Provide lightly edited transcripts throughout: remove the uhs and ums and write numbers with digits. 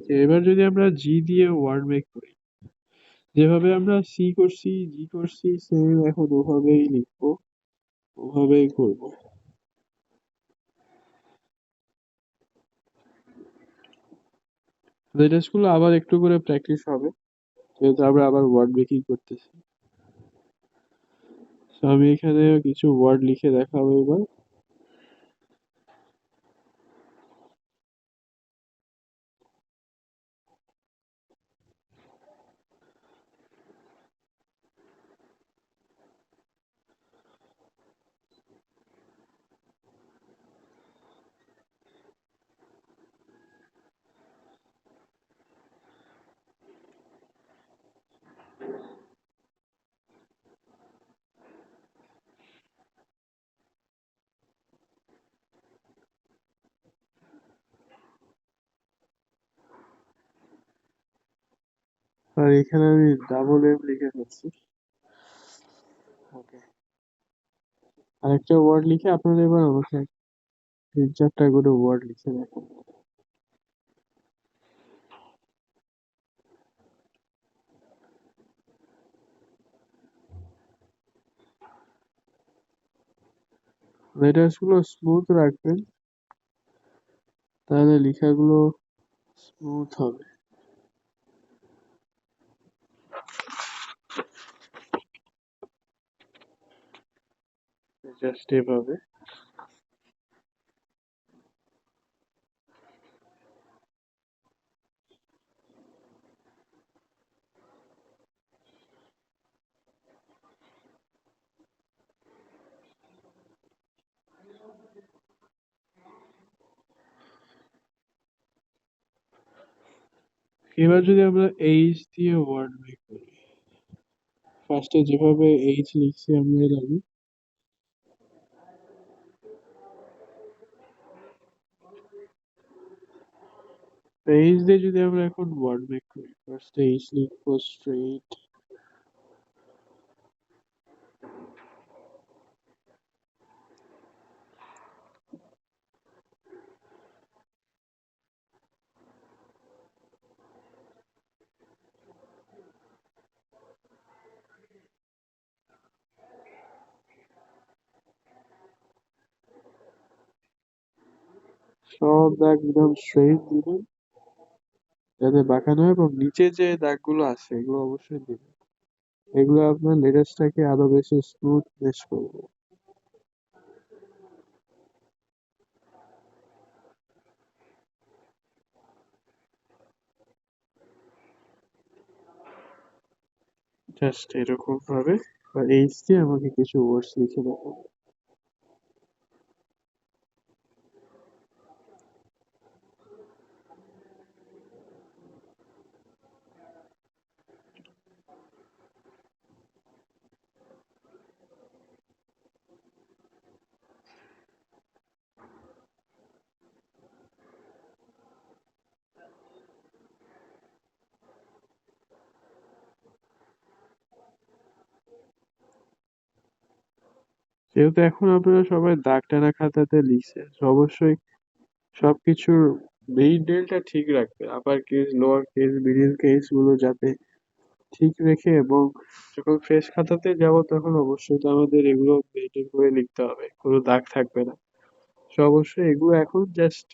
যে এবার যদি আমরা জি দিয়ে ওয়ার্ড মেক করি, যেভাবে আমরা সি করছি জি করছি সেম এখন ওভাবেই লিখবো, ওভাবেই করবো। লেটেস্ট গুলো আবার একটু করে প্র্যাকটিস হবে, যেহেতু আমরা আবার ওয়ার্ড মেকিং করতেছি। তো আমি এখানে কিছু ওয়ার্ড লিখে দেখাবো এবার। আর এখানে আমি ডাবল এম লিখে ফেলছি। ওকে, আরেকটা ওয়ার্ড লিখে আপনারা এবার আমাকে 3-4টা করে ওয়ার্ড লিখে দেখেন। লেটার্স গুলো স্মুথ রাখবেন, তাহলে লেখাগুলো স্মুথ হবে। জাস্ট এভাবে। এবার যদি আমরা এইচ দিয়ে ওয়ার্ড মেক করি, ফার্স্টে যেভাবে এইচ লিখছি আমরা এর আগে, এইচ দিয়ে যদি আমরা এখন ওয়ার্ড মেক করি, ফার্স্টে এইচ লিখবো স্ট্রেইট। সব দাগ একদম স্ট্রেইট দিবেন, যাতে বাঁকা নয়, এবং নিচে যে দাগগুলো আছে এগুলো অবশ্যই দিবেন। এগুলো আপনার লেটার্সটাকে আরো বেশি স্মুথনেস করবে। জাস্ট এরকম ভাবে। আর এইচ দিয়ে আমাকে কিছু ওয়ার্ডস লিখে দেবো। যেহেতু এখন আপনারা সবাই দাগ টানা খাতাতে লিখছেন, তো অবশ্যই সবকিছুর মেইনটেইনটা ঠিক রাখবে, upper case lower case middle case গুলো যাতে ঠিক রেখে, এবং যখন ফ্রেশ খাতাতে যাব তখন অবশ্যই তো আমাদের এগুলো মেইনটেইন করে লিখতে হবে, কোনো দাগ থাকবে না। তো অবশ্যই এগুলো এখন জাস্ট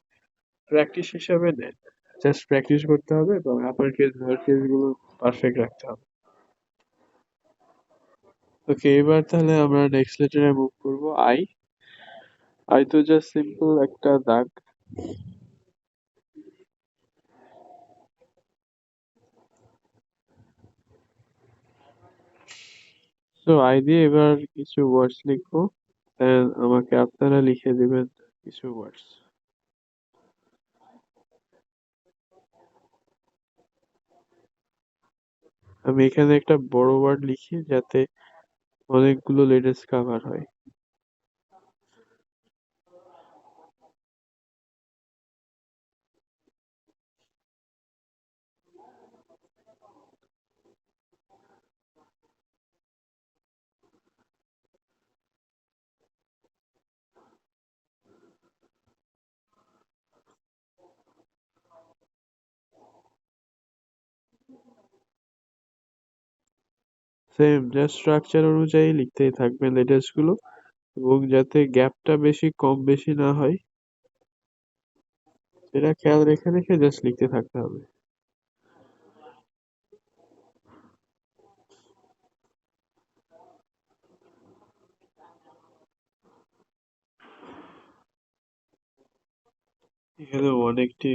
প্র্যাকটিস হিসাবে নেন, জাস্ট প্র্যাকটিস করতে হবে এবং আপার কেস লোয়ার কেস গুলো পারফেক্ট রাখতে হবে। ওকে, এবার তাহলে আমরা নেক্সট লেটারে মুভ করবো। আই। আই তো জাস্ট সিম্পল একটা দাগ। তো আই দিয়ে এবার কিছু ওয়ার্ডস লিখবো, and আমাকে আপনারা লিখে দিবেন কিছু ওয়ার্ডস। আমি এখানে একটা বড় ওয়ার্ড লিখি যাতে অনেকগুলো লেটার্স কভার হয়। সেম জাস্ট স্ট্রাকচার অনুযায়ী লিখতেই থাকবেন লেটার্স গুলো, এবং যাতে গ্যাপটা বেশি কম বেশি না হয় সেটা খেয়াল রেখে রেখে জাস্ট লিখতে থাকতে হবে। এখানে অনেকটি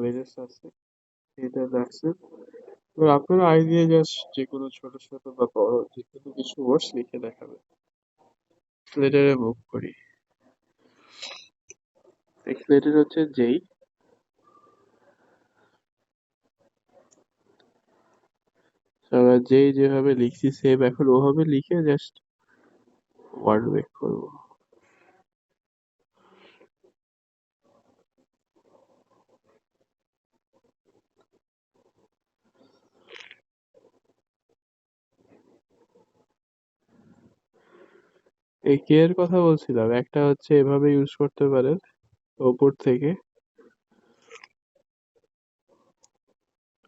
লেটার্স আছে, এটা দেখছেন। এবার আপনার আইডিয়া জাস্ট যে কোনো ছোট ছোট বা বড় যে কোনো কিছু ওয়ার্ডস লিখে দেখাবে। লেটারে মুভ করি। নেক্সট লেটার হচ্ছে যেই। আমরা যেই যেভাবে লিখছি সেম এখন ওভাবে লিখে জাস্ট ওয়ার্ড মেক করবো। এই কে এর কথা বলছিলাম, একটা হচ্ছে এভাবে ইউজ করতে পারেন ওপর থেকে,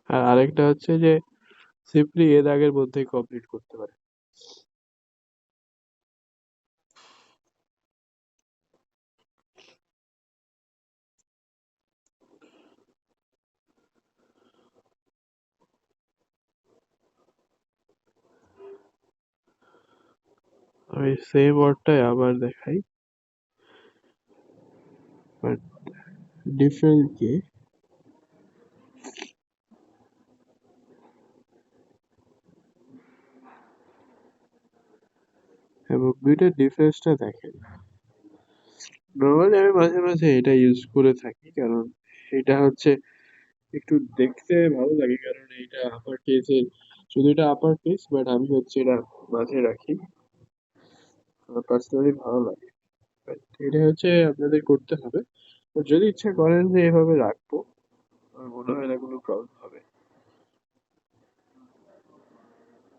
আর আরেকটা হচ্ছে যে সিম্পলি এর আগের মধ্যেই কমপ্লিট করতে পারেন। আমি সেম ওয়ার্ডটাই আবার দেখাই, বাট ডিফারেন্ট কে, এবং দুইটার ডিফারেন্সটা দেখেন। নর্মালি আমি মাঝে মাঝে এটা ইউজ করে থাকি, কারণ এটা হচ্ছে একটু দেখতে ভালো লাগে, কারণ এটা আপার কেসের, শুধু এটা আপার কেস, বাট আমি হচ্ছে এটা মাঝে রাখি, আমার পার্সোনালি ভালো লাগে। But এটা হচ্ছে আপনাদের করতে হবে। তো যদি ইচ্ছা করেন যে এভাবে রাখবো, আমার মনে হয় না কোনো প্রবলেম হবে।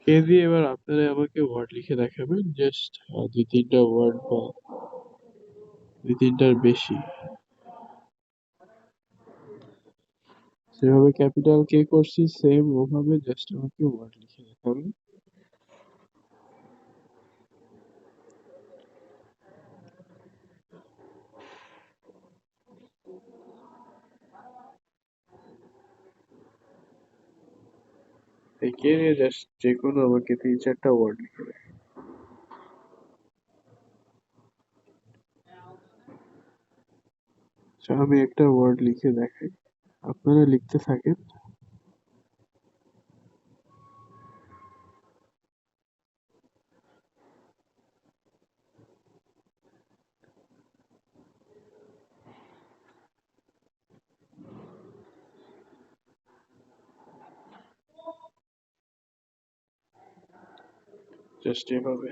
কে দিয়ে এবার আপনারা আমাকে ওয়ার্ড লিখে দেখাবেন, জাস্ট দুই তিনটা ওয়ার্ড বা দুই তিনটার বেশি। যেভাবে ক্যাপিটাল কে করছি সেম ওভাবে জাস্ট আমাকে ওয়ার্ড লিখে দেখাবেন। এই কে নিয়ে জাস্ট যে কোনো আমাকে তিন চারটা ওয়ার্ড লিখে দেখাবেন। আচ্ছা, আমি একটা ওয়ার্ড লিখে দেখাই, আপনারা লিখতে থাকেন। জাস্ট এভাবে।